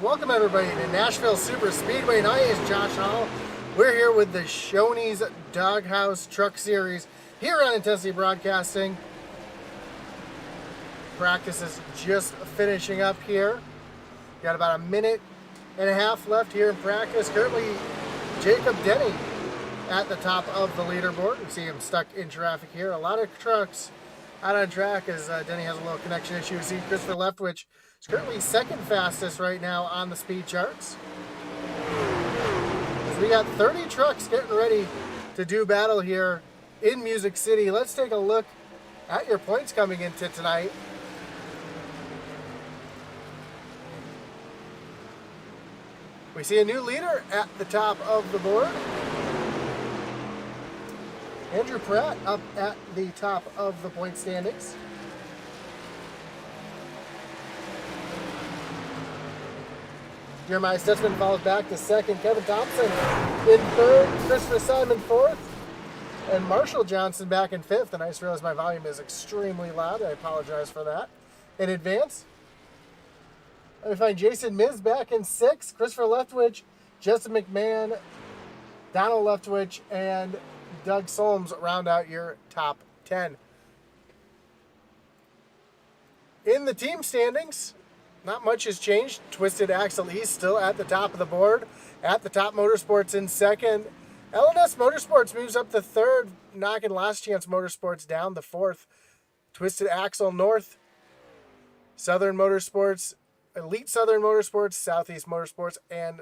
Welcome everybody to Nashville Superspeedway. My name is Josh Hall. We're here with the Shoney's Doghouse Truck Series here on Intensity Broadcasting. Practice is just finishing up here. Got about a minute and a half left here in practice. Currently, Jacob Denny at the top of the leaderboard. You see him stuck in traffic here. A lot of trucks out on track as Denny has a little connection issue. You see Christopher LEFTWICH is currently second fastest right now on the speed charts. As we got 30 trucks getting ready to do battle here in Music City. Let's take a look at your points coming into tonight. We see a new leader at the top of the board. Andrew Pratt up at the top of the point standings. Jeremiah Stutzman falls back to second. Kevin Thompson in third. Christopher Simon fourth. And Marshall Johnson back in fifth. And I just realized my volume is extremely loud. I apologize for that in advance. Let me find Jason Miz back in sixth. Christopher LEFTWICH, Justin McMahon, Donald LEFTWICH, and Doug Solms round out your top 10. In the team standings, not much has changed. Twisted Axle East still at the top of the board. At the top, Motorsports in second. LNS Motorsports moves up to third, knocking Last Chance Motorsports down to fourth. Twisted Axle North, Southern Motorsports, Elite Southern Motorsports, Southeast Motorsports, and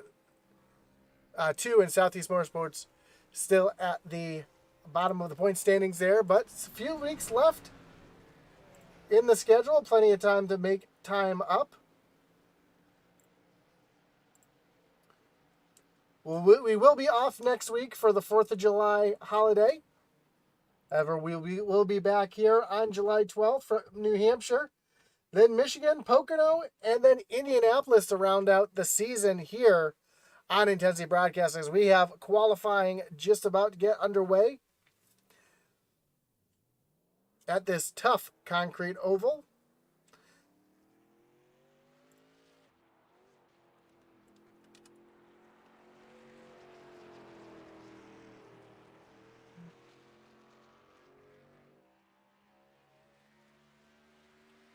2 in Southeast Motorsports still at the bottom of the point standings there. But a few weeks left in the schedule. Plenty of time to make time up. We will be off next week for the 4th of July holiday. However, we'll be back here on July 12th from New Hampshire. Then Michigan, Pocono, and then Indianapolis to round out the season here on Intensity Broadcasting. As we have qualifying just about to get underway at this tough concrete oval.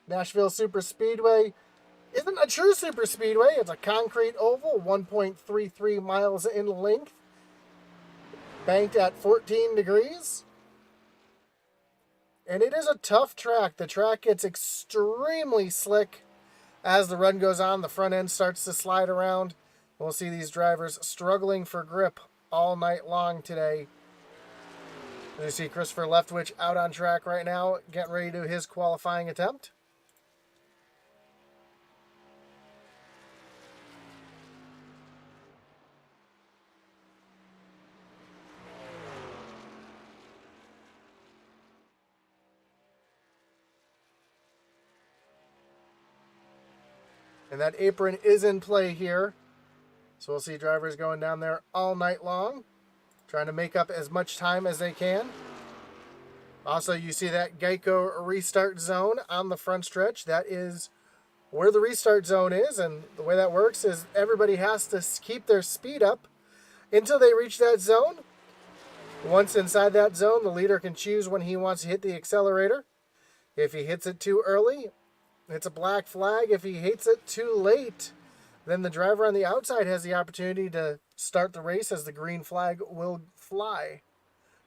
Nashville Superspeedway isn't a true superspeedway. It's a concrete oval, 1.33 miles in length, banked at 14 degrees. And it is a tough track. The track gets extremely slick as the run goes on. The front end starts to slide around. We'll see these drivers struggling for grip all night long today. You see Christopher LEFTWICH out on track right now, getting ready to do his qualifying attempt. And that apron is in play here. So we'll see drivers going down there all night long, trying to make up as much time as they can. Also, you see that Geico restart zone on the front stretch. That is where the restart zone is. And the way that works is everybody has to keep their speed up until they reach that zone. Once inside that zone, the leader can choose when he wants to hit the accelerator. If he hits it too early, it's a black flag. If he hits it too late, then the driver on the outside has the opportunity to start the race as the green flag will fly.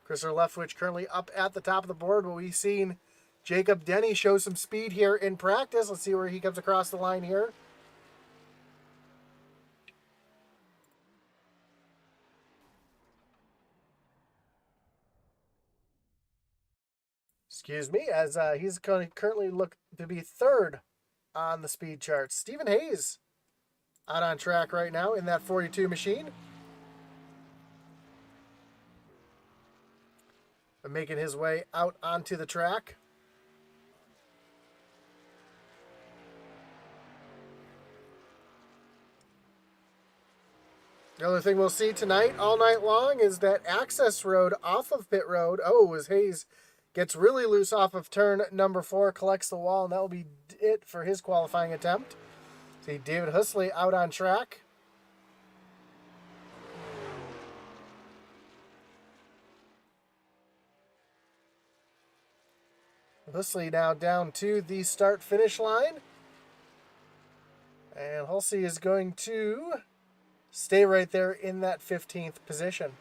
Christopher LEFTWICH currently up at the top of the board, but we've seen Jacob Denny show some speed here in practice. Let's see where he comes across the line here. Excuse me, as he's currently look to be third on the speed charts. Stephen Hayes out on track right now in that 42 machine. Making his way out onto the track. The other thing we'll see tonight, all night long, is that access road off of pit road. Oh, as Hayes gets really loose off of turn number 4, collects the wall, and that will be it for his qualifying attempt. See David Husley out on track. Husley now down to the start-finish line. And Husley is going to stay right there in that 15th position.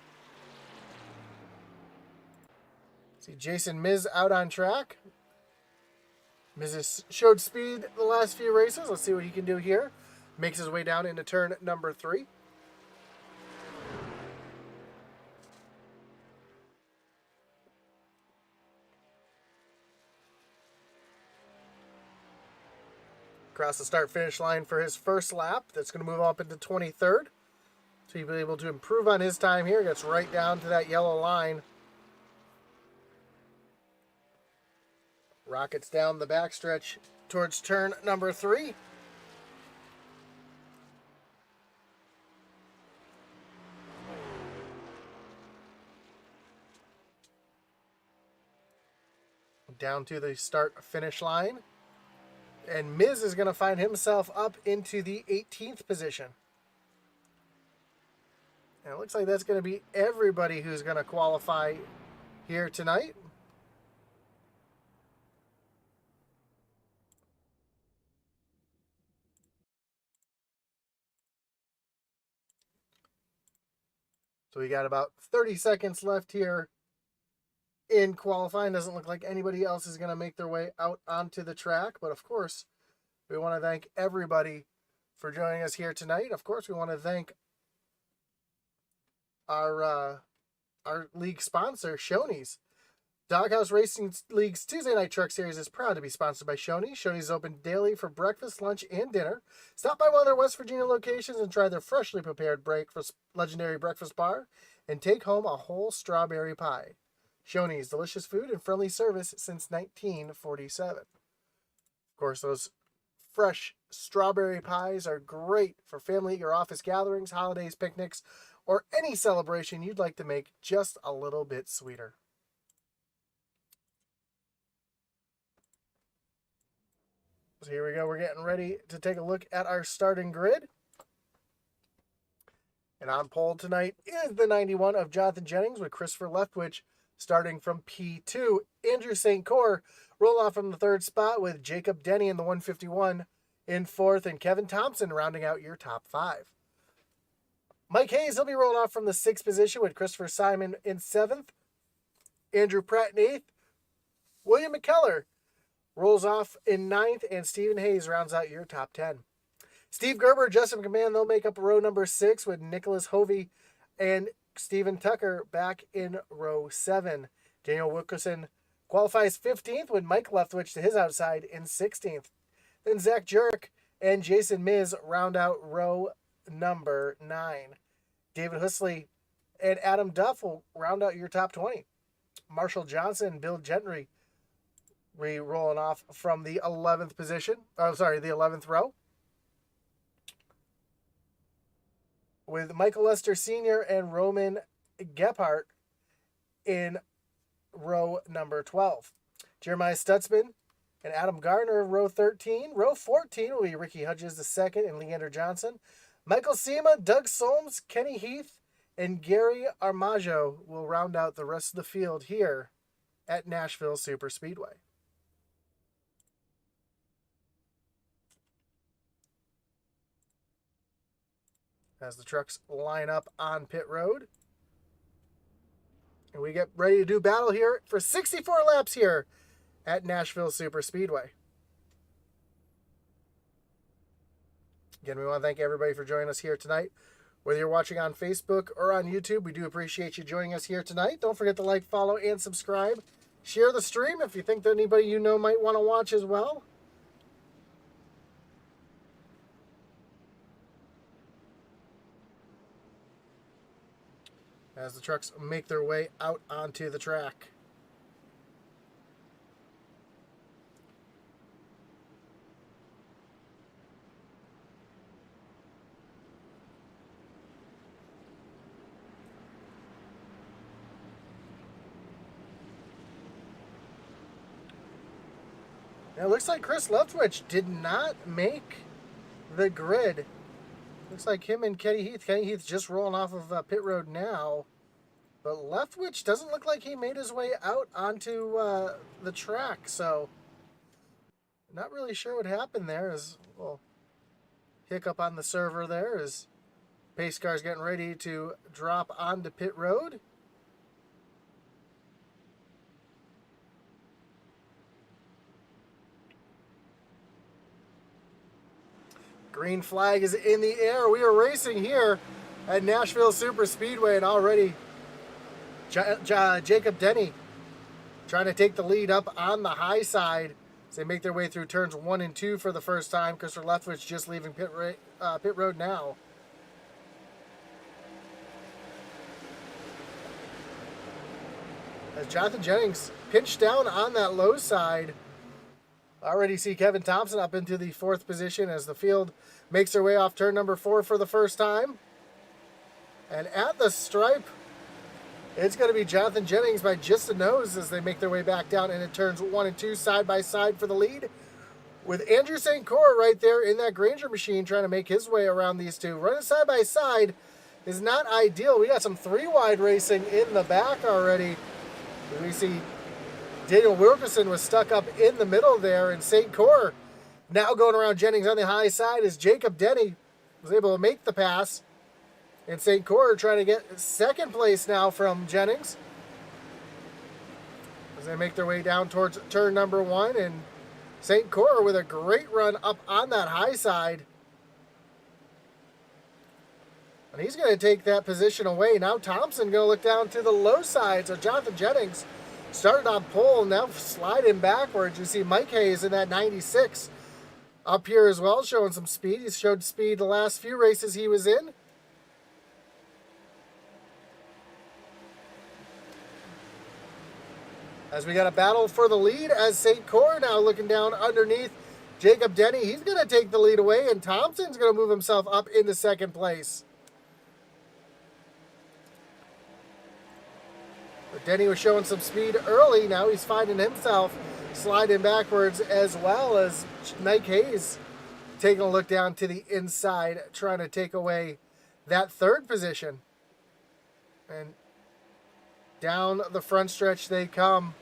See Jason Miz out on track. Miz has showed speed the last few races. Let's see what he can do here. Makes his way down into turn number 3. Across the start-finish line for his first lap. That's going to move up into 23rd. So he'll be able to improve on his time here. Gets right down to that yellow line. Rockets down the backstretch towards turn number 3. Down to the start-finish line. And Miz is going to find himself up into the 18th position. And it looks like that's going to be everybody who's going to qualify here tonight. So we got about 30 seconds left here in qualifying. Doesn't look like anybody else is going to make their way out onto the track. But of course, we want to thank everybody for joining us here tonight. Of course, we want to thank our league sponsor, Shoney's. Doghouse Racing League's Tuesday Night Truck Series is proud to be sponsored by Shoney. Shoney's is open daily for breakfast, lunch, and dinner. Stop by one of their West Virginia locations and try their freshly prepared legendary breakfast bar and take home a whole strawberry pie. Shoney's, delicious food and friendly service since 1947. Of course, those fresh strawberry pies are great for family or office gatherings, holidays, picnics, or any celebration you'd like to make just a little bit sweeter. So here we go. We're getting ready to take a look at our starting grid. And on pole tonight is the 91 of Jonathan Jennings with Christopher Leftwich starting from P2. Andrew St. Cyr roll off from the 3rd spot with Jacob Denny in the 151 in 4th, and Kevin Thompson rounding out your top 5. Mike Hayes, he'll be rolled off from the 6th position with Christopher Simon in 7th. Andrew Pratt in 8th. William McKellar rolls off in 9th, and Stephen Hayes rounds out your top 10. Steve Gerber, Justin Command, they'll make up row number 6 with Nicholas Hovey and Stephen Tucker back in row 7. Daniel Wilkerson qualifies 15th with Mike Leftwich to his outside in 16th. Then Zach Jurek and Jason Miz round out row number 9. David Husley and Adam Duff will round out your top 20. Marshall Johnson and Bill Gentry rolling off from the 11th position. Oh, sorry, the 11th row. With Michael Lester Sr. and Roman Gephardt in row number 12. Jeremiah Stutzman and Adam Gardner, row 13. Row 14 will be Ricky Hudges II and Leander Johnson. Michael Sema, Doug Solms, Kenny Heath, and Gary Armaggio will round out the rest of the field here at Nashville Superspeedway. As the trucks line up on pit road. And we get ready to do battle here for 64 laps here at Nashville Superspeedway. Again, we want to thank everybody for joining us here tonight. Whether you're watching on Facebook or on YouTube, we do appreciate you joining us here tonight. Don't forget to like, follow, and subscribe. Share the stream if you think that anybody you know might want to watch as well. As the trucks make their way out onto the track. Now, it looks like Chris Leftwich did not make the grid. Looks like him and Kenny Heath. Kenny Heath's just rolling off of pit road now. But LEFTWICH doesn't look like he made his way out onto the track. So, not really sure what happened there. As well, hiccup on the server there as pace car's getting ready to drop onto pit road. Green flag is in the air. We are racing here at Nashville Superspeedway, and already Jacob Denny trying to take the lead up on the high side as they make their way through turns 1 and 2 for the first time. Christopher LEFTWICH just leaving pit road now. As Jonathan Jennings pinched down on that low side. Already see Kevin Thompson up into the 4th position as the field makes their way off turn number 4 for the first time. And at the stripe, it's going to be Jonathan Jennings by just a nose as they make their way back down into turns 1 and 2 side by side for the lead. With Andrew St. Cor right there in that Granger machine trying to make his way around these two. Running side by side is not ideal. We got some 3-wide racing in the back already. We see Daniel Wilkerson was stuck up in the middle there, and St. Cor now going around Jennings on the high side as Jacob Denny was able to make the pass. And St. Cor trying to get 2nd place now from Jennings as they make their way down towards turn number 1. And St. Cor with a great run up on that high side. And he's going to take that position away. Now Thompson going to look down to the low side. So Jonathan Jennings started on pole, now sliding backwards. You see Mike Hayes in that 96 up here as well, showing some speed. He's showed speed the last few races he was in. As we got a battle for the lead as St. Cor now looking down underneath Jacob Denny. He's going to take the lead away, and Thompson's going to move himself up into 2nd place. But Denny was showing some speed early. Now he's finding himself sliding backwards, as well as Mike Hayes taking a look down to the inside, trying to take away that 3rd position. And down the front stretch they come.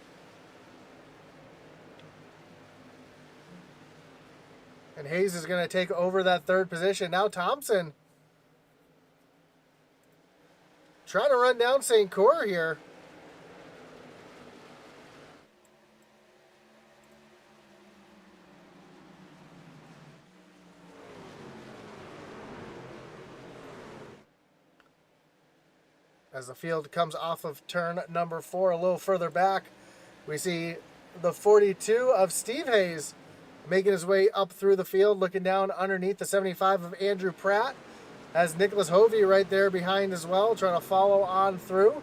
And Hayes is going to take over that 3rd position. Now Thompson trying to run down St. Cor here. As the field comes off of turn number 4 a little further back, we see the 42 of Steve Hayes making his way up through the field, looking down underneath the 75 of Andrew Pratt. Has Nicholas Hovey right there behind as well, trying to follow on through.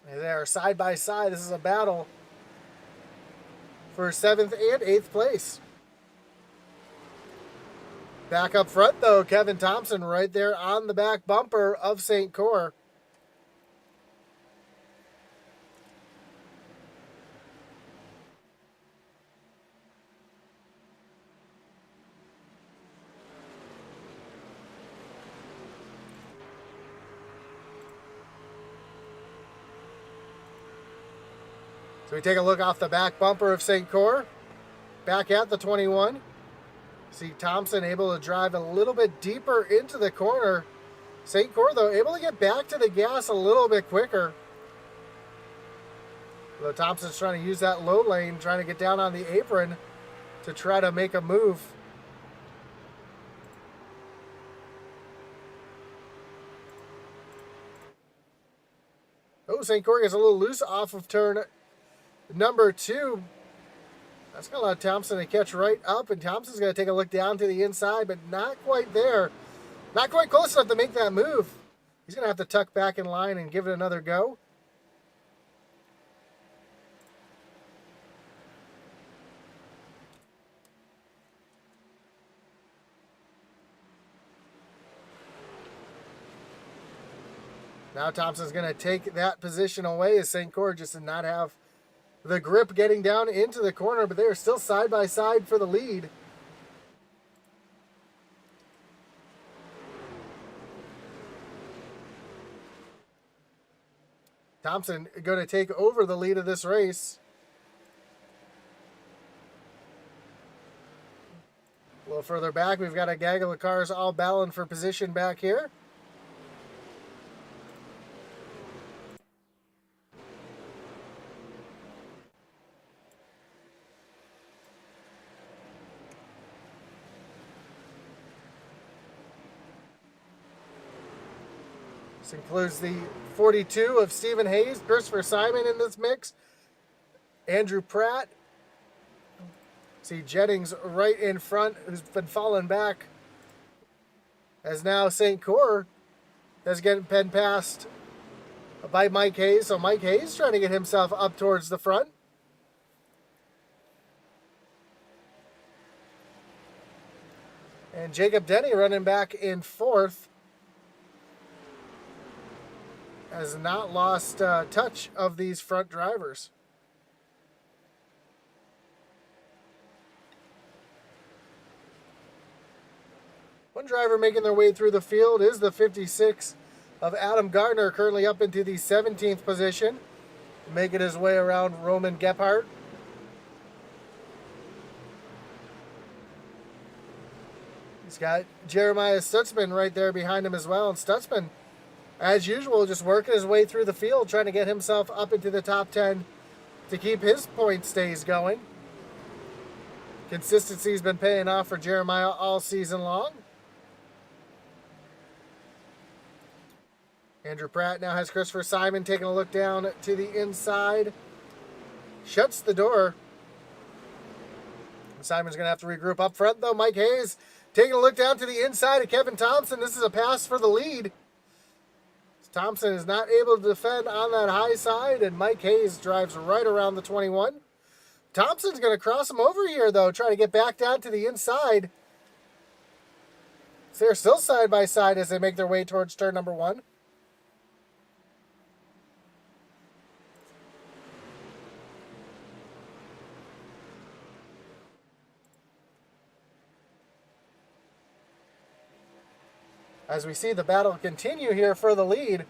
And they are side by side. This is a battle for 7th and 8th place. Back up front, though, Kevin Thompson right there on the back bumper of St. Cor. So we take a look off the back bumper of St. Cor. Back at the 21. See Thompson able to drive a little bit deeper into the corner. St. Cor, though, able to get back to the gas a little bit quicker. Though Thompson's trying to use that low lane, trying to get down on the apron to try to make a move. Oh, St. Cor gets a little loose off of turn number 2. That's going to allow Thompson to catch right up, and Thompson's going to take a look down to the inside, but not quite there. Not quite close enough to make that move. He's going to have to tuck back in line and give it another go. Now Thompson's going to take that position away as St. Cor just did not have the grip getting down into the corner, but they are still side by side for the lead. Thompson going to take over the lead of this race. A little further back, we've got a gaggle of cars all battling for position back here. This includes the 42 of Stephen Hayes, Christopher Simon in this mix, Andrew Pratt. See Jennings right in front, who's been falling back, as now St. Cyr has been passed by Mike Hayes. So Mike Hayes trying to get himself up towards the front. And Jacob Denny running back in fourth. Has not lost touch of these front drivers. One driver making their way through the field is the 56 of Adam Gardner, currently up into the 17th position, making his way around Roman Gephardt. He's got Jeremiah Stutzman right there behind him as well, and Stutzman, as usual, just working his way through the field, trying to get himself up into the top 10 to keep his point stays going. Consistency's been paying off for Jeremiah all season long. Andrew Pratt now has Christopher Simon taking a look down to the inside. Shuts the door. Simon's going to have to regroup up front, though. Mike Hayes taking a look down to the inside of Kevin Thompson. This is a pass for the lead. Thompson is not able to defend on that high side, and Mike Hayes drives right around the 21. Thompson's going to cross him over here, though, try to get back down to the inside. So they're still side by side as they make their way towards turn number 1. As we see the battle continue here for the lead,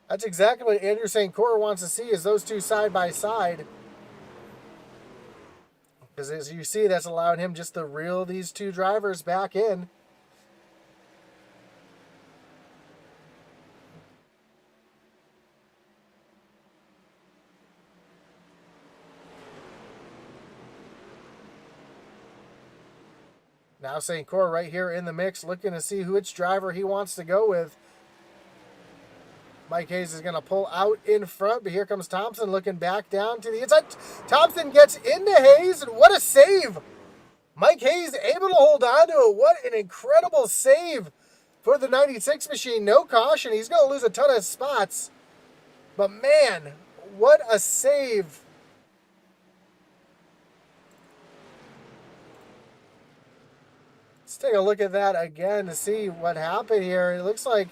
that's exactly what Andrew St. Cyr wants to see, is those two side by side. Because as you see, that's allowing him just to reel these two drivers back in. Now St. Cyr right here in the mix, looking to see which driver he wants to go with. Mike Hayes is going to pull out in front, but here comes Thompson looking back down to the inside. Thompson gets into Hayes, and what a save! Mike Hayes able to hold on to it. What an incredible save for the 96 machine. No caution. He's going to lose a ton of spots. But man, what a save. Let's take a look at that again to see what happened here. It looks like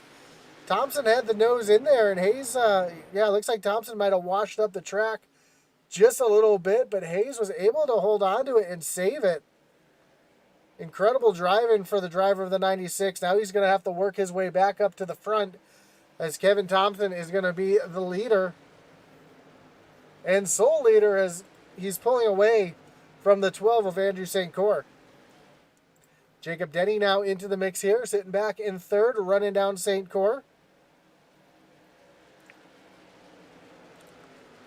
Thompson had the nose in there, and Hayes, it looks like Thompson might have washed up the track just a little bit, but Hayes was able to hold on to it and save it. Incredible driving for the driver of the 96. Now he's going to have to work his way back up to the front, as Kevin Thompson is going to be the leader and sole leader as he's pulling away from the 12 of Andrew St. Cyr. Jacob Denny now into the mix here, sitting back in third, running down St. Cyr.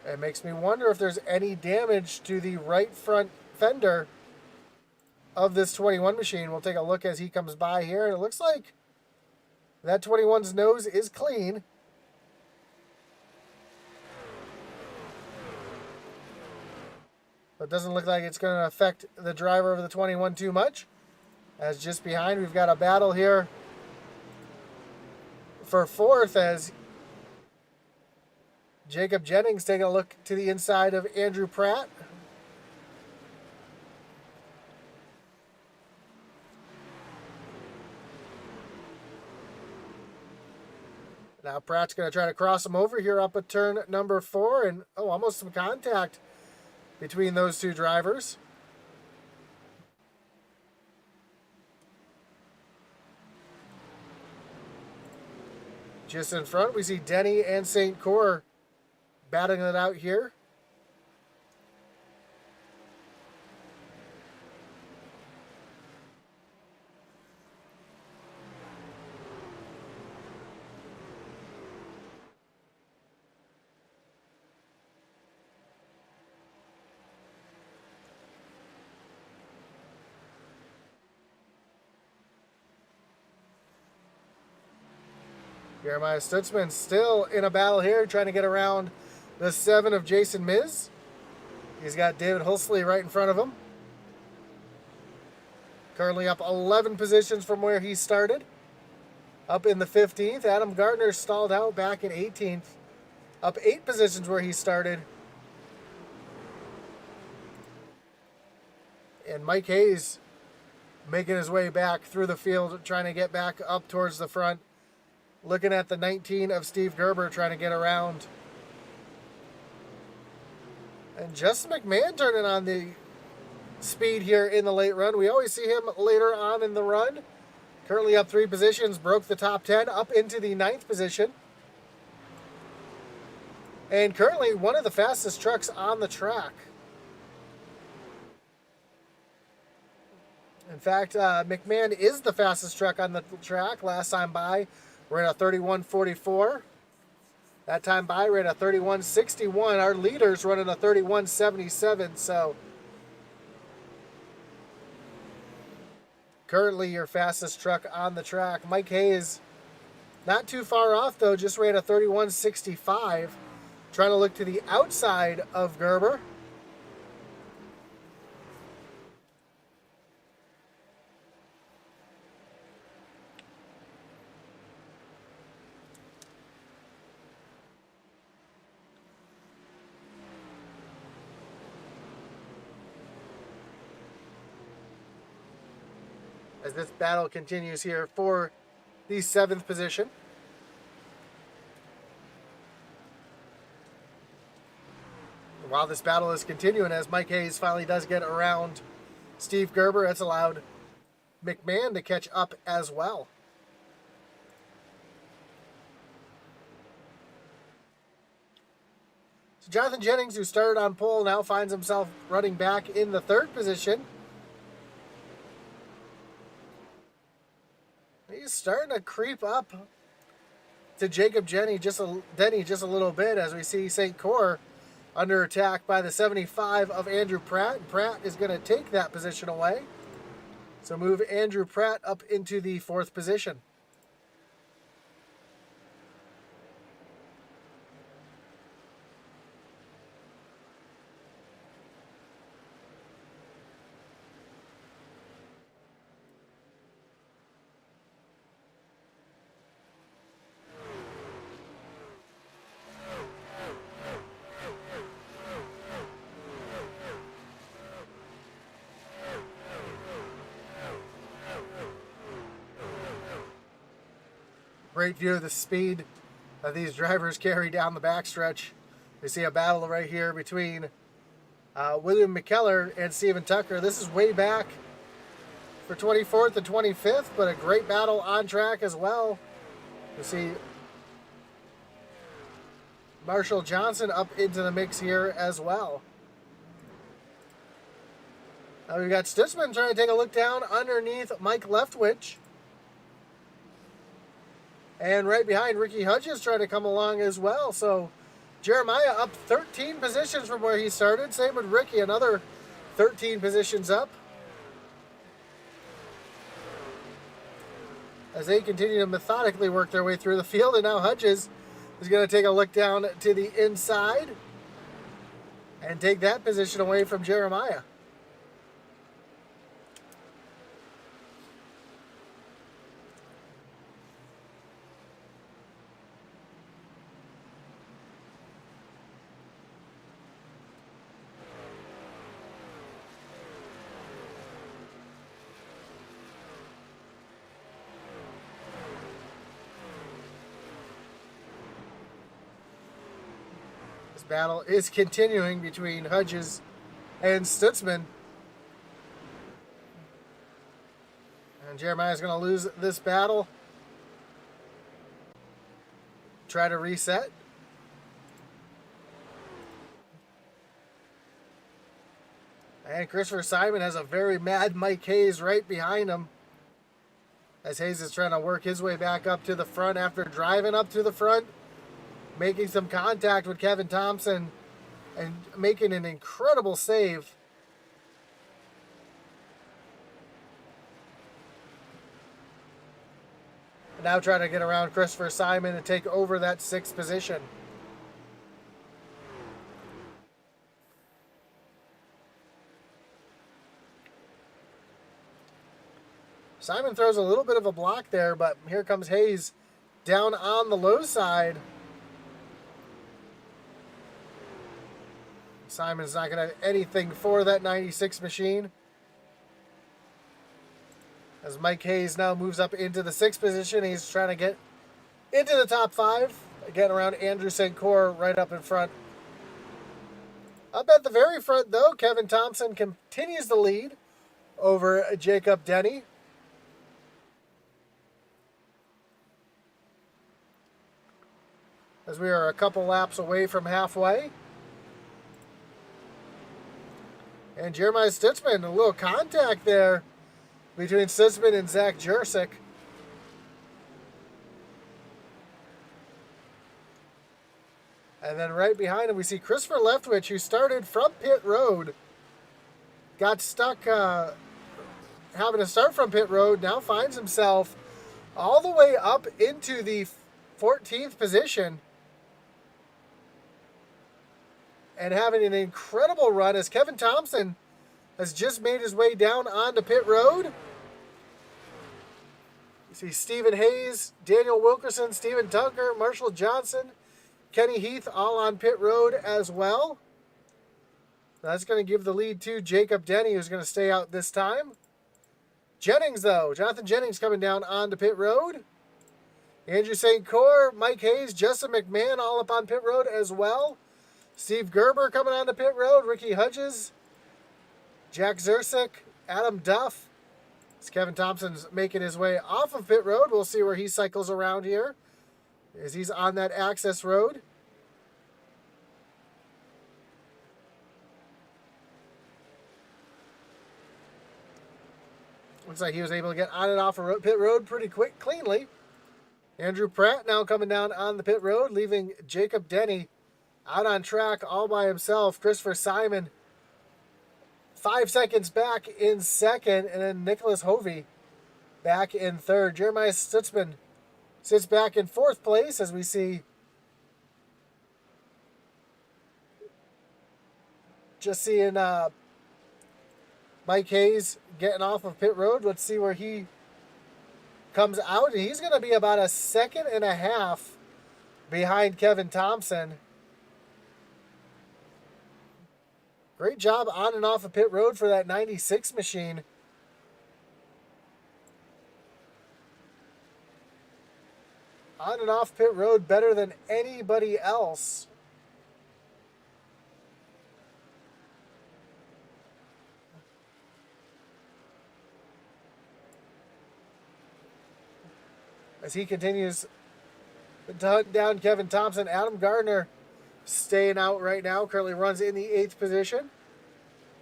It makes me wonder if there's any damage to the right front fender of this 21 machine. We'll take a look as he comes by here, and it looks like that 21's nose is clean. But it doesn't look like it's going to affect the driver of the 21 too much. As just behind, we've got a battle here for fourth as Jacob Jennings taking a look to the inside of Andrew Pratt. Now Pratt's going to try to cross him over here up at turn number 4, and almost some contact between those two drivers. Just in front, we see Denny and St. Cyr battling it out here. Jeremiah Stutzman still in a battle here, trying to get around the 7 of Jason Miz. He's got David Hulsley right in front of him. Currently up 11 positions from where he started. Up in the 15th. Adam Gardner stalled out back in 18th. Up 8 positions where he started. And Mike Hayes making his way back through the field, trying to get back up towards the front. Looking at the 19 of Steve Gerber, trying to get around. And Justin McMahon turning on the speed here in the late run. We always see him later on in the run. Currently up 3 positions, broke the top 10, up into the 9th position. And currently one of the fastest trucks on the track. In fact, McMahon is the fastest truck on the track. Last time by, we're at a 31:44. That time by, we're at a 31:61. Our leader's running a 31:77. So currently your fastest truck on the track. Mike Hayes, not too far off though, just ran a 31:65. Trying to look to the outside of Gerber. As this battle continues here for the 7th position. While this battle is continuing, as Mike Hayes finally does get around Steve Gerber, it's allowed McMahon to catch up as well. So Jonathan Jennings, who started on pole, now finds himself running back in the 3rd position. He's starting to creep up to Jacob Denny just a little bit, as we see St. Cyr under attack by the 75 of Andrew Pratt. Pratt is going to take that position away. So move Andrew Pratt up into the 4th position. Great view of the speed that these drivers carry down the backstretch. We see a battle right here between William McKellar and Steven Tucker. This is way back for 24th and 25th, but a great battle on track as well. We see Marshall Johnson up into the mix here as well. Now we've got Stutzman trying to take a look down underneath Mike Leftwich. And right behind, Ricky Hudges trying to come along as well. So Jeremiah up 13 positions from where he started. Same with Ricky, another 13 positions up. As they continue to methodically work their way through the field. And now Hudges is going to take a look down to the inside and take that position away from Jeremiah. Battle is continuing between Hudges and Stutzman. And Jeremiah's going to lose this battle. Try to reset. And Christopher Simon has a very mad Mike Hayes right behind him, as Hayes is trying to work his way back up to the front after driving up to the front, making some contact with Kevin Thompson and making an incredible save. Now trying to get around Christopher Simon and take over that 6th position. Simon throws a little bit of a block there, but here comes Hayes down on the low side. Simon's not going to have anything for that 96 machine, as Mike Hayes now moves up into the 6th position. He's trying to get into the top 5. Again, around Andrew St. Cyr right up in front. Up at the very front, though, Kevin Thompson continues the lead over Jacob Denny. As we are a couple laps away from halfway. And Jeremiah Stutzman, a little contact there between Stutzman and Zach Jurczyk. And then right behind him, we see Christopher LEFTWICH, who started from pit road. Got stuck having to start from pit road. Now finds himself all the way up into the 14th position. And having an incredible run as Kevin Thompson has just made his way down onto pit road. You see Stephen Hayes, Daniel Wilkerson, Stephen Tucker, Marshall Johnson, Kenny Heath all on pit road as well. That's going to give the lead to Jacob Denny, who's going to stay out this time. Jennings, though. Jonathan Jennings coming down onto pit road. Andrew St. Cyr, Mike Hayes, Justin McMahon all up on pit road as well. Steve Gerber coming onto pit road. Ricky Hudges, Jack Jurczyk, Adam Duff. As Kevin Thompson's making his way off of pit road. We'll see where he cycles around here as he's on that access road. Looks like he was able to get on and off of pit road pretty cleanly. Andrew Pratt now coming down on the pit road, leaving Jacob Denny out on track all by himself. Christopher Simon 5 seconds back in 2nd, and then Nicholas Hovey back in 3rd. Jeremiah Stutzman sits back in 4th place as we see just seeing Mike Hayes getting off of pit road. Let's see where he comes out. And he's going to be about a 1.5 seconds behind Kevin Thompson. Great job on and off of pit road for that 96 machine. On and off pit road better than anybody else. As he continues to hunt down Kevin Thompson, Adam Gardner staying out right now, currently runs in the 8th position.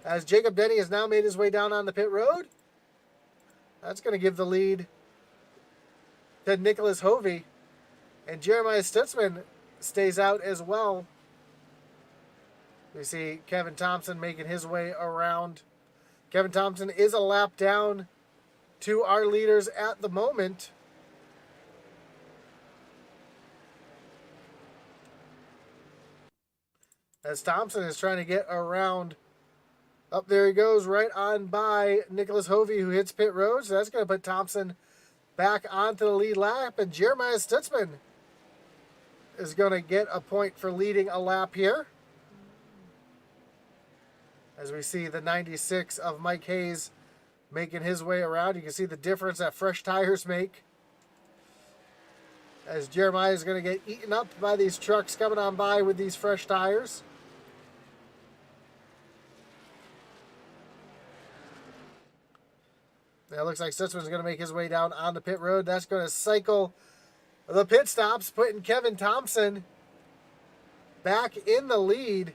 As Jacob Denny has now made his way down on the pit road. That's going to give the lead to Nicholas Hovey. And Jeremiah Stutzman stays out as well. We see Kevin Thompson making his way around. Kevin Thompson is a lap down to our leaders at the moment. As Thompson is trying to get around. Up there he goes, right on by Nicholas Hovey, who hits pit road. So that's going to put Thompson back onto the lead lap. And Jeremiah Stutzman is going to get a point for leading a lap here. As we see the 96 of Mike Hayes making his way around. You can see the difference that fresh tires make. As Jeremiah is going to get eaten up by these trucks coming on by with these fresh tires. Now it looks like Stutzman's going to make his way down on the pit road. That's going to cycle the pit stops, putting Kevin Thompson back in the lead.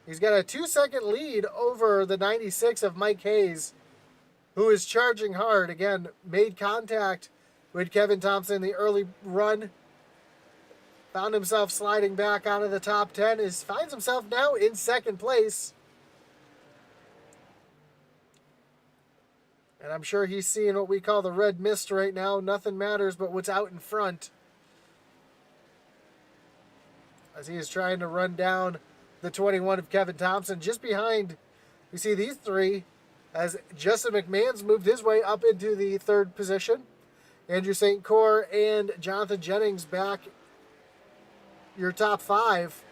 He's got a 2-second lead over the 96 of Mike Hayes, who is charging hard. Again, made contact with Kevin Thompson in the early run. Found himself sliding back onto the top 10. Finds himself now in second place. And I'm sure he's seeing what we call the red mist right now. Nothing matters but what's out in front. As he is trying to run down the 21 of Kevin Thompson. Just behind, you see these three, as Justin McMahon's moved his way up into the third position. Andrew St. Cyr and Jonathan Jennings back your top five.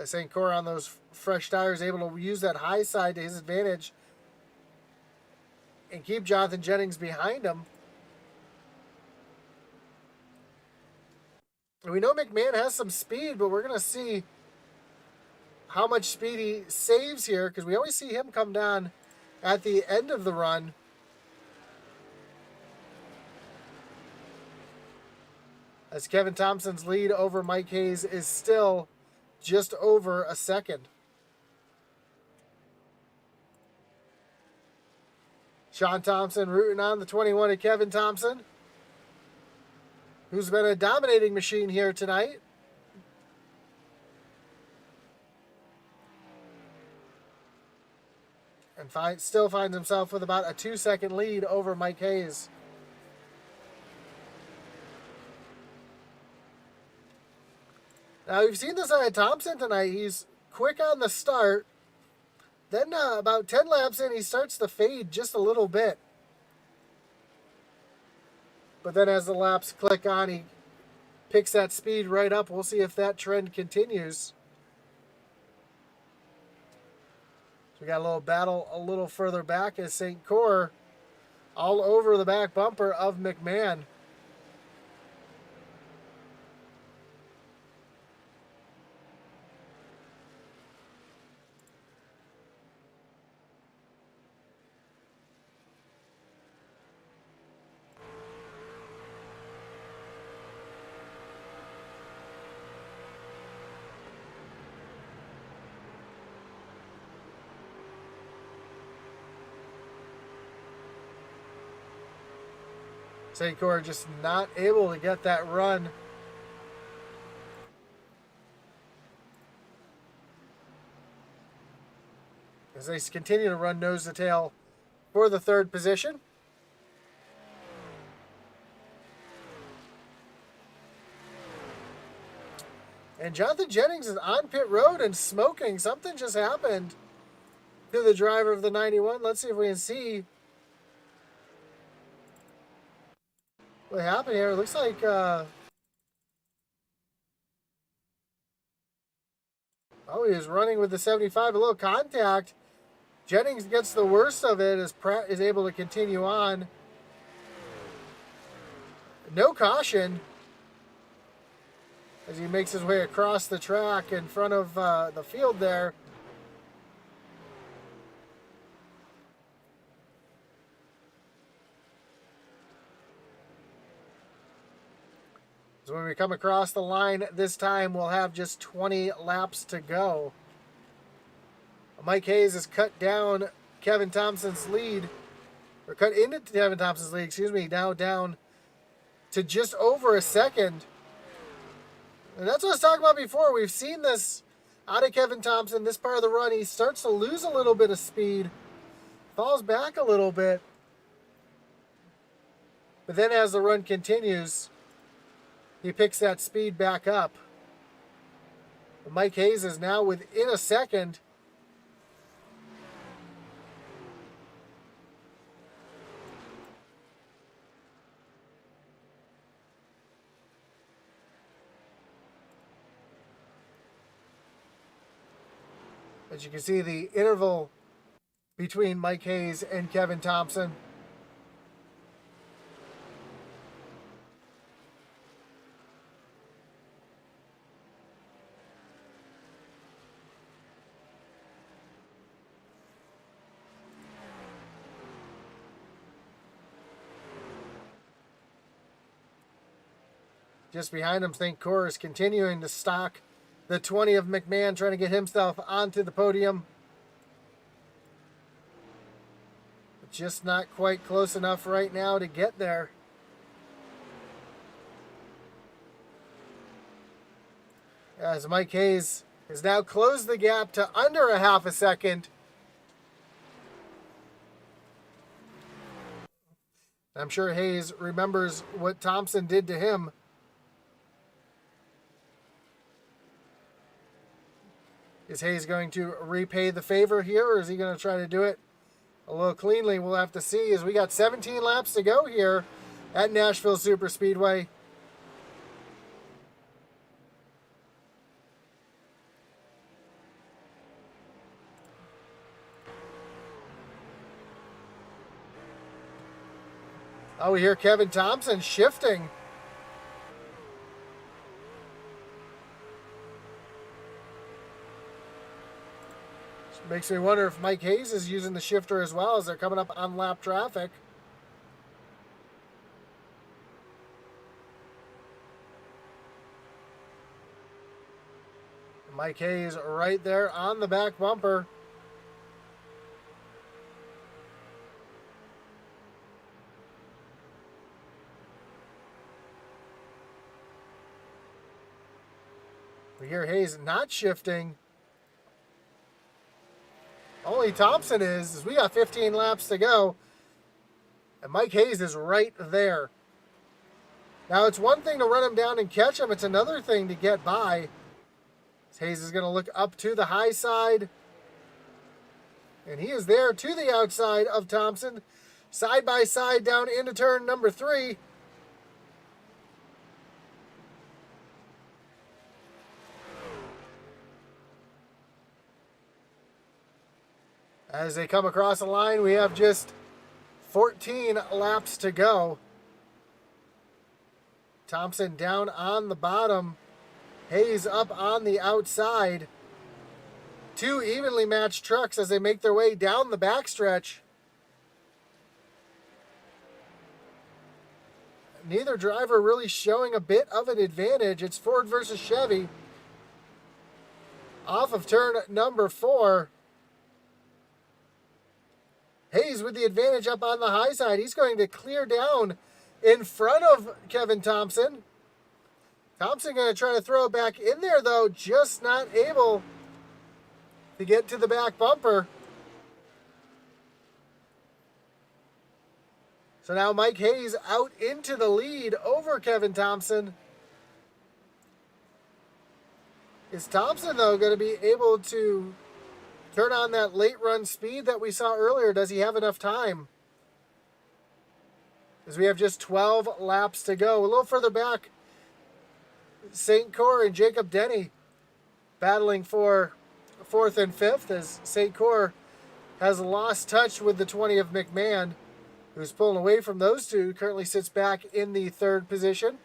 St. Cyr on those fresh tires, able to use that high side to his advantage and keep Jonathan Jennings behind him. We know McMahon has some speed, but we're going to see how much speed he saves here, because we always see him come down at the end of the run. As Kevin Thompson's lead over Mike Hayes is still just over a second. Sean Thompson rooting on the 21 of Kevin Thompson, who's been a dominating machine here tonight. And still finds himself with about a 2-second lead over Mike Hayes. Now, we've seen this on Thompson tonight. He's quick on the start. Then about 10 laps in, he starts to fade just a little bit. But then as the laps click on, he picks that speed right up. We'll see if that trend continues. So we got a little battle a little further back as St. Cyr all over the back bumper of McMahon. St. Cyr just not able to get that run. As they continue to run nose to tail for the third position. And Jonathan Jennings is on pit road and smoking. Something just happened to the driver of the 91. Let's see if we can see what happened here. It looks like oh, he was running with the 75, a little contact. Jennings gets the worst of it as Pratt is able to continue on. No caution as he makes his way across the track in front of the field there. So when we come across the line this time, we'll have just 20 laps to go. Mike Hayes has cut down Kevin Thompson's lead, or cut into Kevin Thompson's lead, excuse me, now down to just over a second. And that's what I was talking about before. We've seen this out of Kevin Thompson, this part of the run. He starts to lose a little bit of speed, falls back a little bit. But then as the run continues, he picks that speed back up. But Mike Hayes is now within a second. As you can see, the interval between Mike Hayes and Kevin Thompson. Just behind him, St. Cor is continuing to stalk the 20 of McMahon, trying to get himself onto the podium. But just not quite close enough right now to get there. As Mike Hayes has now closed the gap to under a half a second. I'm sure Hayes remembers what Thompson did to him. Is Hayes going to repay the favor here, or is he going to try to do it a little cleanly? We'll have to see, as we got 17 laps to go here at Nashville Superspeedway. Oh, we hear Kevin Thompson shifting. Makes me wonder if Mike Hayes is using the shifter as well as they're coming up on lap traffic. Mike Hayes right there on the back bumper. We hear Hayes not shifting. Only Thompson is, as we got 15 laps to go. And Mike Hayes is right there. Now, it's one thing to run him down and catch him. It's another thing to get by. Hayes is going to look up to the high side. And he is there to the outside of Thompson. Side by side down into turn number 3. As they come across the line, we have just 14 laps to go. Thompson down on the bottom. Hayes up on the outside. Two evenly matched trucks as they make their way down the backstretch. Neither driver really showing a bit of an advantage. It's Ford versus Chevy. Off of turn number 4. Hayes with the advantage up on the high side. He's going to clear down in front of Kevin Thompson. Thompson going to try to throw it back in there, though. Just not able to get to the back bumper. So now Mike Hayes out into the lead over Kevin Thompson. Is Thompson, though, going to be able to turn on that late run speed that we saw earlier? Does he have enough time? As we have just 12 laps to go. A little further back, St. Cor and Jacob Denny battling for 4th and 5th, as St. Cor has lost touch with the 20 of McMahon, who's pulling away from those two. Currently sits back in the 3rd position.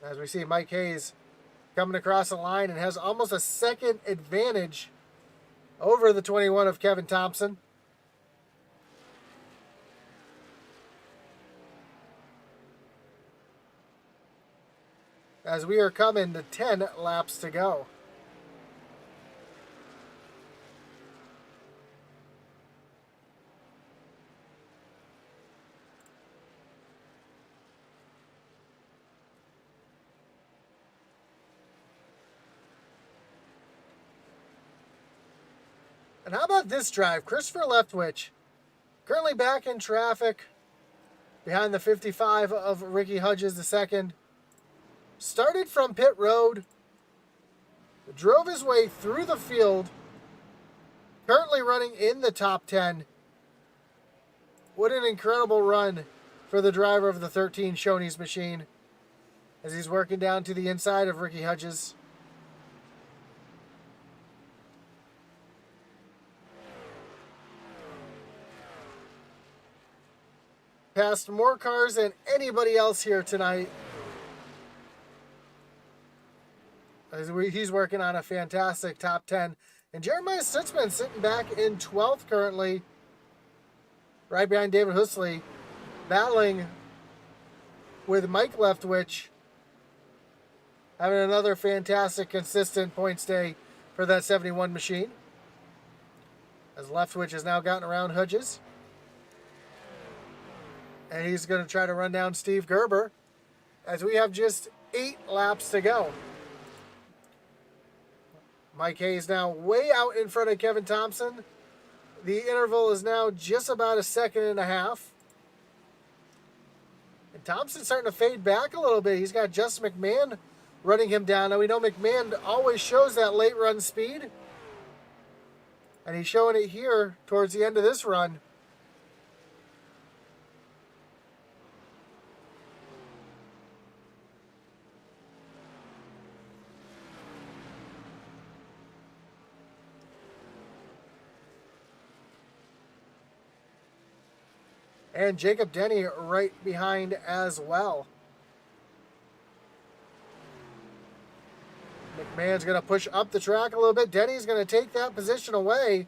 As we see Mike Hayes coming across the line and has almost a second advantage over the 21 of Kevin Thompson. As we are coming to 10 laps to go. And how about this drive? Christopher LEFTWICH, currently back in traffic behind the 55 of Ricky Hudges II. Started from pit road, drove his way through the field, currently running in the top 10. What an incredible run for the driver of the 13 Shoney's machine as he's working down to the inside of Ricky Hudges. Passed more cars than anybody else here tonight. He's working on a fantastic top 10. And Jeremiah Stutzman sitting back in 12th currently, right behind David Husley, battling with Mike Leftwich, having another fantastic, consistent points day for that 71 machine. As Leftwich has now gotten around Hudges. And he's going to try to run down Steve Gerber as we have just 8 laps to go. Mike Hayes now way out in front of Kevin Thompson. The interval is now just about a second and a half. And Thompson's starting to fade back a little bit. He's got Justin McMahon running him down. Now we know McMahon always shows that late run speed. And he's showing it here towards the end of this run. And Jacob Denny right behind as well. McMahon's going to push up the track a little bit. Denny's going to take that position away.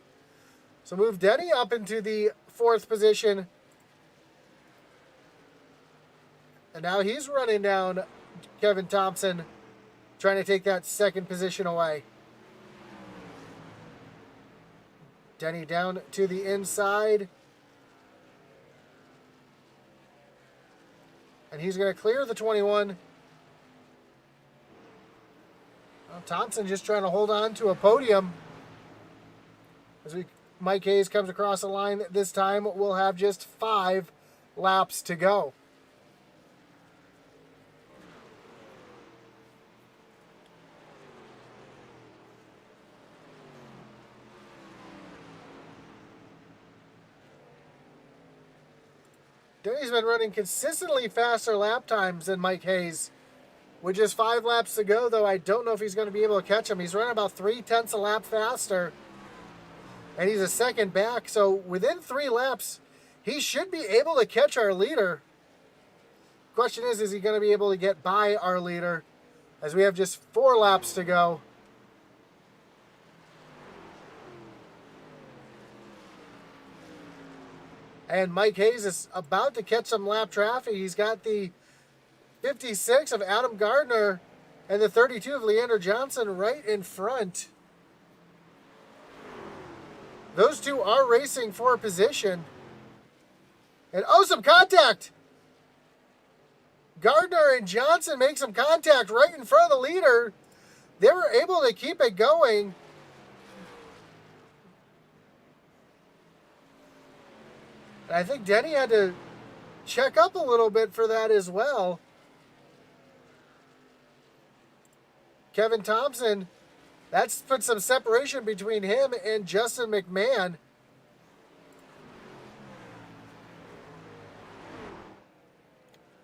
So move Denny up into the 4th position. And now he's running down Kevin Thompson, trying to take that 2nd position away. Denny down to the inside. And he's going to clear the 21. Well, Thompson just trying to hold on to a podium. Mike Hayes comes across the line this time, we'll have just 5 laps to go. Denny's been running consistently faster lap times than Mike Hayes. With just 5 laps to go, though, I don't know if he's going to be able to catch him. He's running about 0.3 a lap faster. And he's a second back. So within 3 laps, he should be able to catch our leader. Question is he going to be able to get by our leader? As we have just 4 laps to go. And Mike Hayes is about to catch some lap traffic. He's got the 56 of Adam Gardner and the 32 of Leander Johnson right in front. Those two are racing for position. And oh, some contact! Gardner and Johnson make some contact right in front of the leader. They were able to keep it going. I think Denny had to check up a little bit for that as well. Kevin Thompson, that's put some separation between him and Justin McMahon.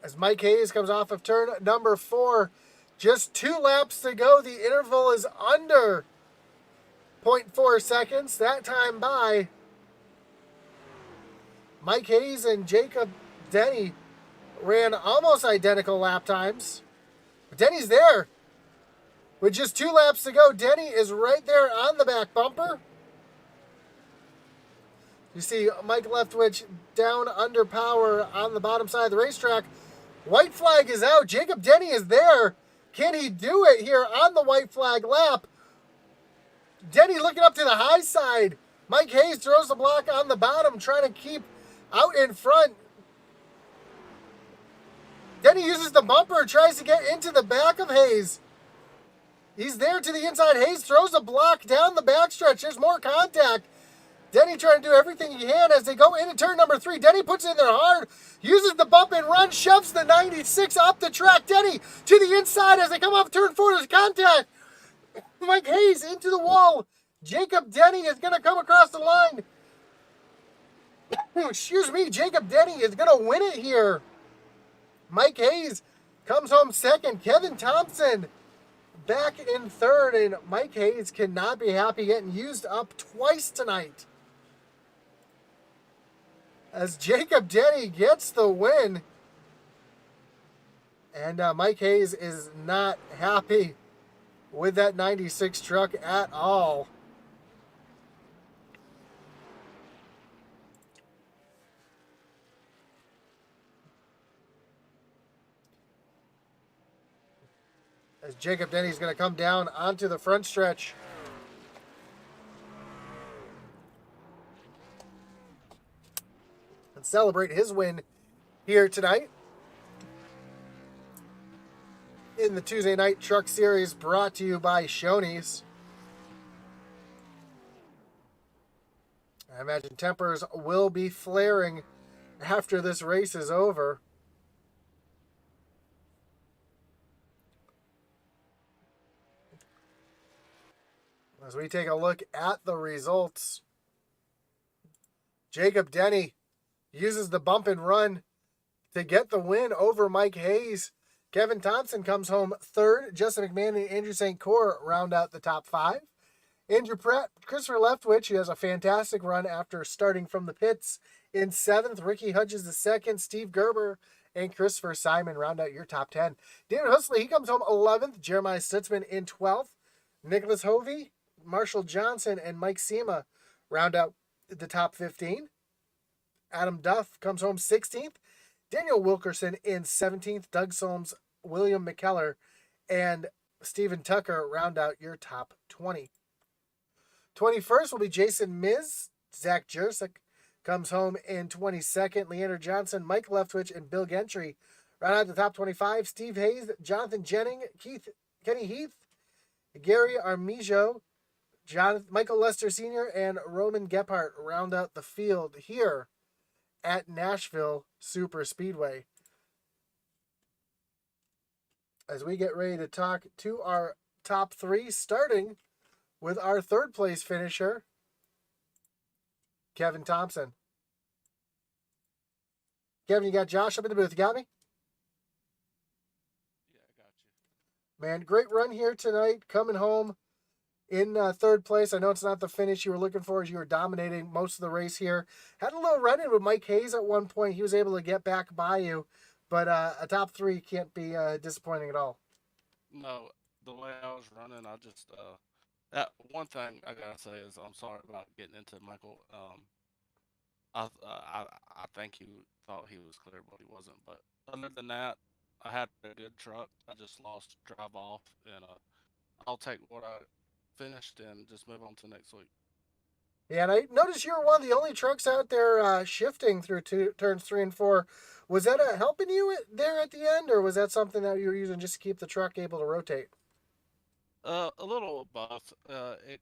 As Mike Hayes comes off of turn number 4, just 2 laps to go. The interval is under 0.4 seconds. That time by Mike Hayes and Jacob Denny ran almost identical lap times. But Denny's there. With just 2 laps to go, Denny is right there on the back bumper. You see Mike Leftwich down under power on the bottom side of the racetrack. White flag is out. Jacob Denny is there. Can he do it here on the white flag lap? Denny looking up to the high side. Mike Hayes throws the block on the bottom, trying to keep out in front. Denny uses the bumper, tries to get into the back of Hayes. He's there to the inside. Hayes throws a block down the backstretch. There's more contact. Denny trying to do everything he can as they go into turn number 3. Denny puts it in there hard, uses the bump and run, shoves the 96 up the track. Denny to the inside as they come off turn 4. There's contact. Mike Hayes into the wall. Jacob Denny is going to come across the line. Excuse me, Jacob Denny is going to win it here. Mike Hayes comes home second. Kevin Thompson back in third, and Mike Hayes cannot be happy getting used up twice tonight. As Jacob Denny gets the win, and Mike Hayes is not happy. with that 96 truck at all. As Jacob Denny's going to come down onto the front stretch. And celebrate his win here tonight in the Tuesday Night Truck Series, brought to you by Shoney's. I imagine tempers will be flaring after this race is over. As we take a look at the results, Jacob Denny uses the bump and run to get the win over Mike Hayes. Kevin Thompson comes home third. Justin McMahon and Andrew St. Cyr round out the top five. Andrew Pratt, Christopher Leftwich, who has a fantastic run after starting from the pits, in seventh. Ricky Hudges the second. Steve Gerber and Christopher Simon round out your top 10. David Husley, he comes home 11th. Jeremiah Stutzman in 12th. Nicholas Hovey, Marshall Johnson, and Mike Sema round out the top 15. Adam Duff comes home 16th. Daniel Wilkerson in 17th. Doug Solms, William McKellar, and Stephen Tucker round out your top 20. 21st will be Jason Miz. Zach Jurczyk comes home in 22nd. Leander Johnson, Mike Leftwich, and Bill Gentry round out the top 25. Steve Hayes, Jonathan Jennings, Kenny Heath, Gary Armijo, Michael Lester Sr., and Roman Gephardt round out the field here at Nashville Superspeedway. As we get ready to talk to our top three, starting with our third place finisher, Kevin Thompson. Kevin, you got Josh up in the booth. You got me? Yeah, I got you. Man, great run here tonight, coming home in third place. I know it's not the finish you were looking for as you were dominating most of the race here. Had a little run-in with Mike Hayes at one point. He was able to get back by you, but a top three can't be disappointing at all. No, the way I was running, I just that one thing I gotta say is I'm sorry about getting into Michael. I think he thought he was clear, but he wasn't. But other than that, I had a good truck. I just lost drive off, and I'll take what I finished and just move on to next week. Yeah, and I noticed you were one of the only trucks out there shifting through turns 3 and 4. Was that helping you there at the end, or was that something that you were using just to keep the truck able to rotate? A little of both. It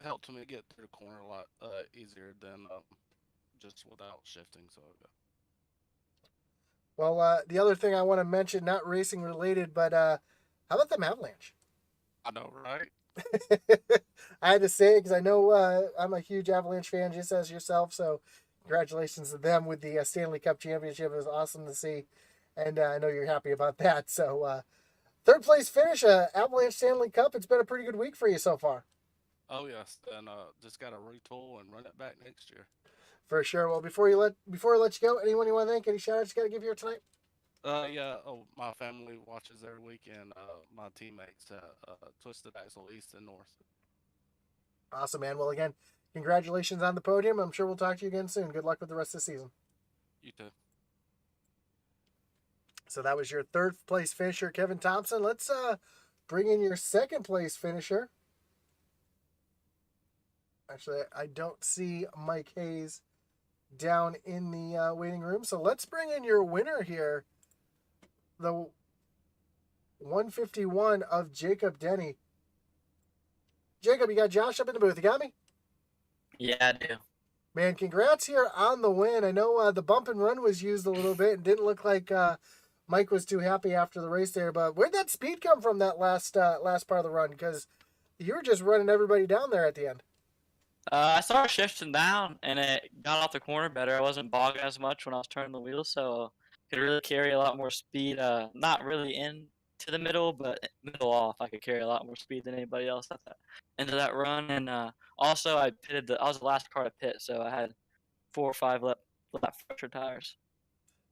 helped me get through the corner a lot easier than just without shifting. So Well, the other thing I want to mention, not racing related, but how about the Avalanche? I know, right? I had to say it because I know I'm a huge Avalanche fan, just as yourself. So, congratulations to them with the Stanley Cup championship. It was awesome to see, and I know you're happy about that. So, third place finish, Avalanche Stanley Cup. It's been a pretty good week for you so far. Oh yes, and just got to retool and run it back next year. For sure. Well, before I let you go, anyone you want to thank? Any shout outs you got to give here tonight? Yeah. Oh, my family watches every weekend. My teammates, Twisted Axle East and North. Awesome, man. Well, again, congratulations on the podium. I'm sure we'll talk to you again soon. Good luck with the rest of the season. You too. So that was your third place finisher, Kevin Thompson. Let's bring in your second place finisher. Actually, I don't see Mike Hayes down in the waiting room. So let's bring in your winner here. The 151 of Jacob Denny. Jacob, you got Josh up in the booth. You got me? Yeah, I do. Man, congrats here on the win. I know the bump and run was used a little bit and didn't look like Mike was too happy after the race there. But where'd that speed come from that last part of the run? Because you were just running everybody down there at the end. I started shifting down, and it got off the corner better. I wasn't bogging as much when I was turning the wheel, so could really carry a lot more speed. Not really in to the middle, but middle off. I could carry a lot more speed than anybody else at that into that run. And also, I was the last car to pit, so I had 4 or 5 lap fresher tires.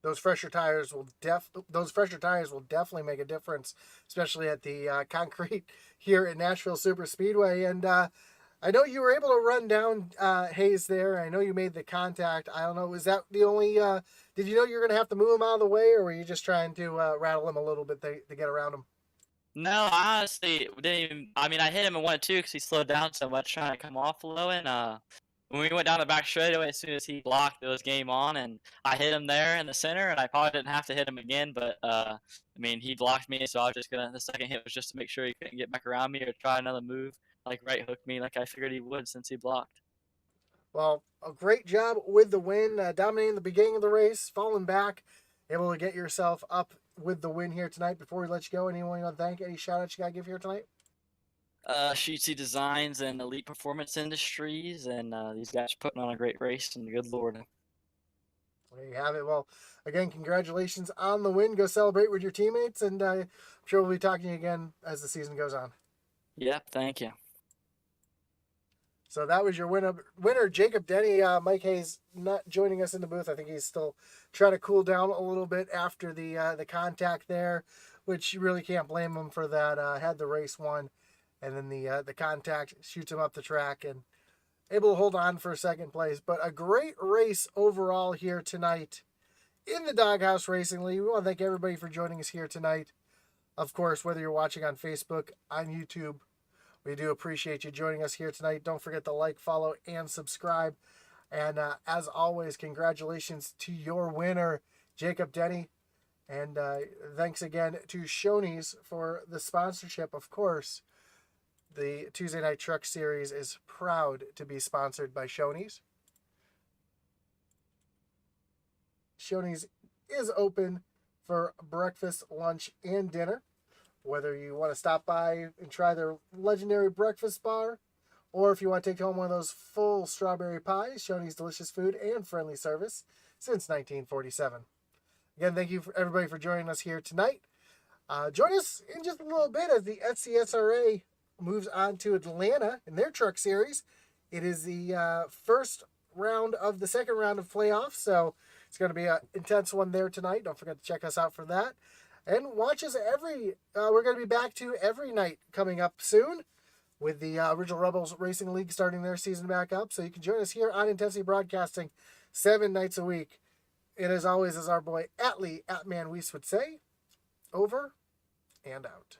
those fresher tires will definitely make a difference, especially at the concrete here at Nashville Superspeedway. And I know you were able to run down Hayes there. I know you made the contact. I don't know, was that the only? Did you know you were going to have to move him out of the way, or were you just trying to rattle him a little bit to get around him? No, I honestly didn't even. I mean, I hit him in 1-2 because he slowed down so much trying to come off low. And when we went down the back straightaway, as soon as he blocked, it was game on. And I hit him there in the center, and I probably didn't have to hit him again. But I mean, he blocked me, so I was just gonna. The second hit was just to make sure he couldn't get back around me or try another move, like right hook me, like I figured he would since he blocked. Well, a great job with the win, dominating the beginning of the race, falling back, able to get yourself up with the win here tonight. Before we let you go, anyone you want to thank? Any shout outs you got to give here tonight? Sheetsy Designs and Elite Performance Industries, and these guys putting on a great race, and good Lord. There you have it. Well, again, congratulations on the win. Go celebrate with your teammates, and I'm sure we'll be talking again as the season goes on. Yep, thank you. So that was your winner, Jacob Denny. Mike Hayes not joining us in the booth. I think he's still trying to cool down a little bit after the contact there, which you really can't blame him for that. Had the race won, and then the contact shoots him up the track and able to hold on for second place. But a great race overall here tonight in the Doghouse Racing League. We want to thank everybody for joining us here tonight. Of course, whether you're watching on Facebook, on YouTube, we do appreciate you joining us here tonight. Don't forget to like, follow, and subscribe. And as always, congratulations to your winner, Jacob Denny. And thanks again to Shoney's for the sponsorship. Of course, the Tuesday Night Truck Series is proud to be sponsored by Shoney's. Shoney's is open for breakfast, lunch, and dinner. Whether you want to stop by and try their legendary breakfast bar, or if you want to take home one of those full strawberry pies, Shoney's delicious food and friendly service since 1947. Again, thank you for everybody for joining us here tonight. Join us in just a little bit as the SCSRA moves on to Atlanta in their truck series. It is the first round of the second round of playoffs, so it's going to be an intense one there tonight. Don't forget to check us out for that. And watch us we're going to be back to every night coming up soon with the Original Rebels Racing League starting their season back up. So you can join us here on Intensity Broadcasting 7 nights a week. It is always, as our boy Atlee, Atman Weiss would say, over and out.